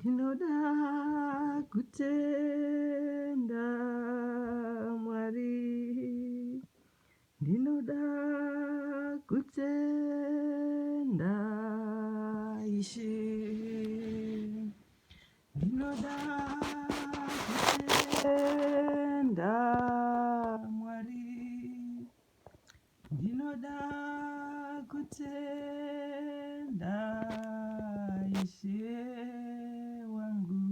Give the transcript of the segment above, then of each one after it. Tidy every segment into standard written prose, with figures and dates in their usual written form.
ndinoda kutenda Mwari, ndinoda kutenda Ishe, ndinoda kutenda Mwari, ndinoda kutenda Ishe wangu,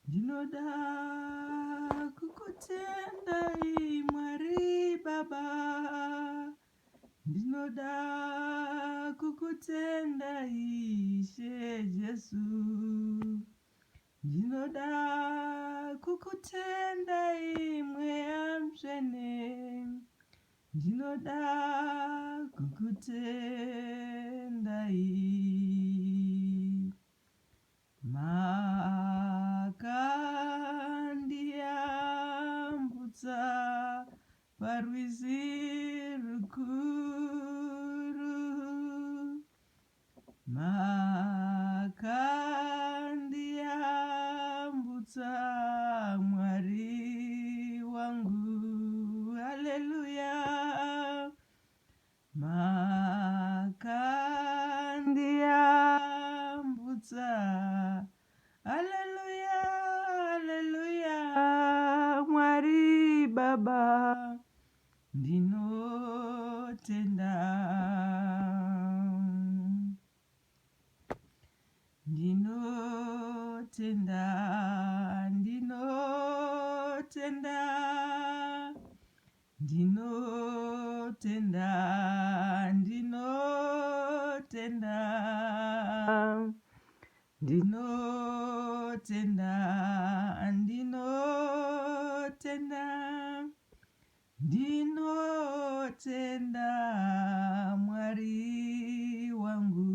ndinoda kukutenda Mwari Baba, ndinoda kukutenda Ishe Jesu, ndinoda kukutenda Mweya Mutsvene, ndinoda kukutenda makandiyambutsa parwizi rukuru, makandiyambutsa Mwari wangu, haleluya, makandiyambutsa, haleluya, haleluya, Mwari Baba, ndinotenda, ndinotenda, ndinotenda, ndinotenda, ndinotenda, ndinotenda, ndinotenda, ndinotenda Mwari wangu,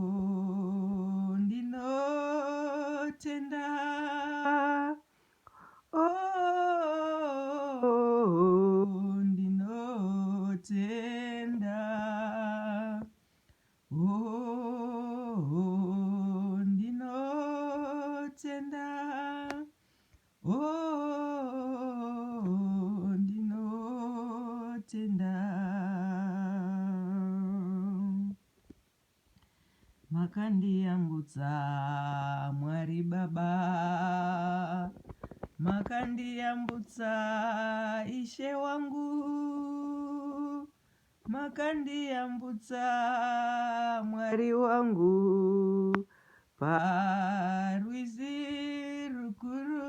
oh, ndinotenda, oh, ndinotenda, oh, ndinotenda, oh, ndinotenda, makandiyambutsa Mwari Baba, makandiyambutsa Ishe wangu, makandiyambutsa Mwari wangu parwizi rukuru,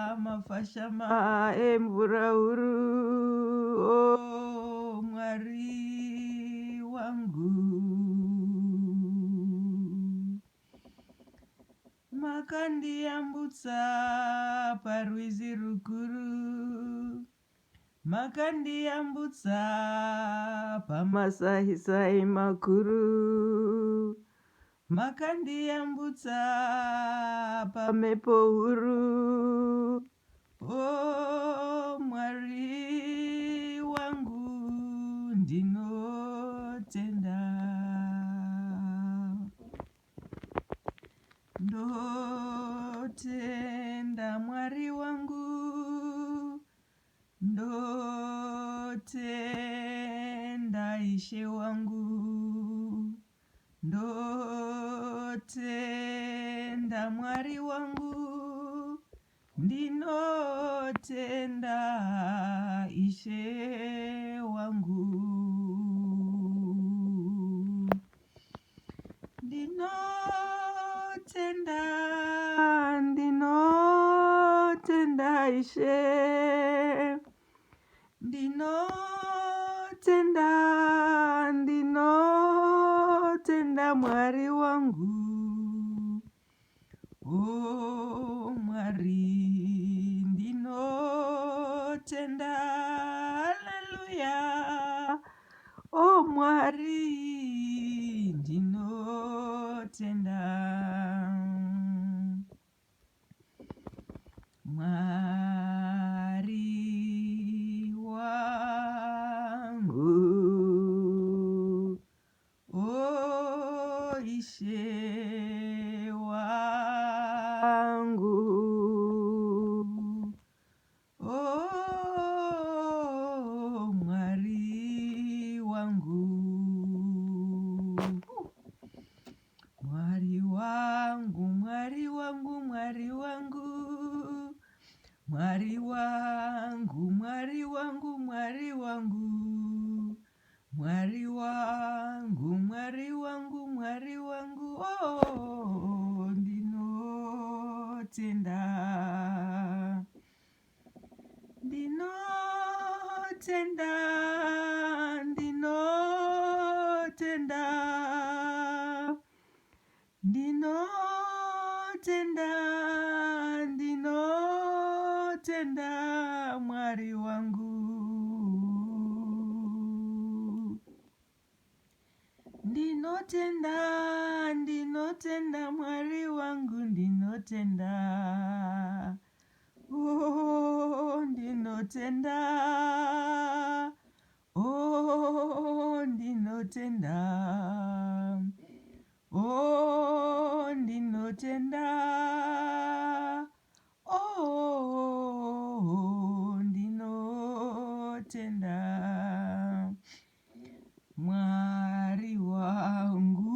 pamafashama emvura huru, oh, Mwari wangu, makandiyambutsa parwizi rukuru, makandiyambutsa pamasaisai makuru, makandiyambutsa pamhepo huru, oh, Mwari wangu, ndinotenda, ndotenda Mwari wangu, ndotenda Ishe wangu, ndotenda Mwari wangu, ndinotenda Ishe wangu, ndinotenda, ndinotenda Ishe, ndinotenda, ndinotenda Mwari wangu, oh, Mwari, ndinotenda, haleluya, oh, Mwari, ndinotenda, Mwari ishe wangu. Oh, Mwari wangu, Mwari wangu, Mwari wangu, Mwari wangu, Mwari wangu, Mwari wangu, Mwari wangu, Mwari wangu, Mwari wangu, Mwari wangu, oh, ndinotenda, ndinotenda, ndinotenda, ndinotenda, ndinotenda, Mwari wangu, ndinotenda, ndinotenda, Mwari wangu, ndinotenda, oh, ndinotenda, oh, ndinotenda, oh, ndinotenda, oh, ndinotenda, Mwari wangu,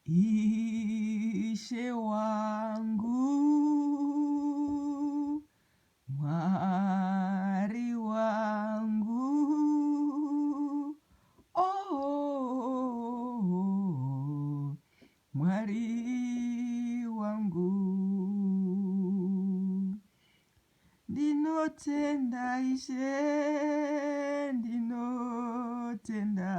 ishe wangu, Mwari wangu, oh, Mwari wangu, ndinotenda ishe, ndinotenda,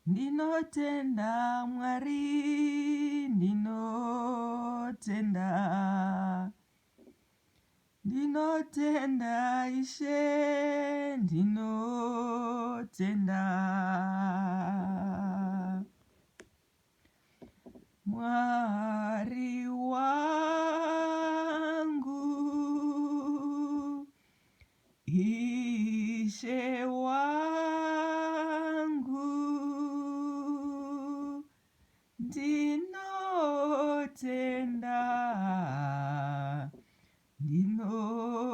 ndinotenda Mwari, ndinotenda, ndinotenda ishe, ndinotenda, Mwari wangu, ishe wangu, ndinotenda,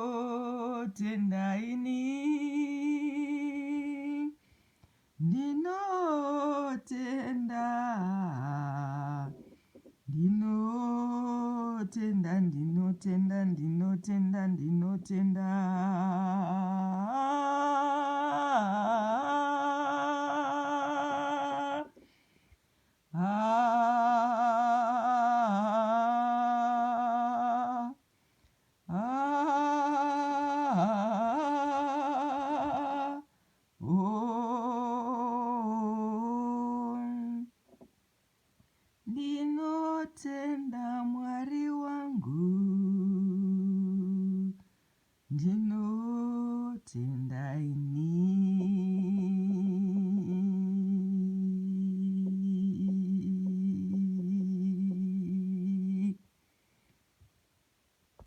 ndinotenda ini, ndinotenda, ndinotenda, ndinotenda, ndinotenda, ndinotenda, ndinotenda Mwari wangu, ndinotenda.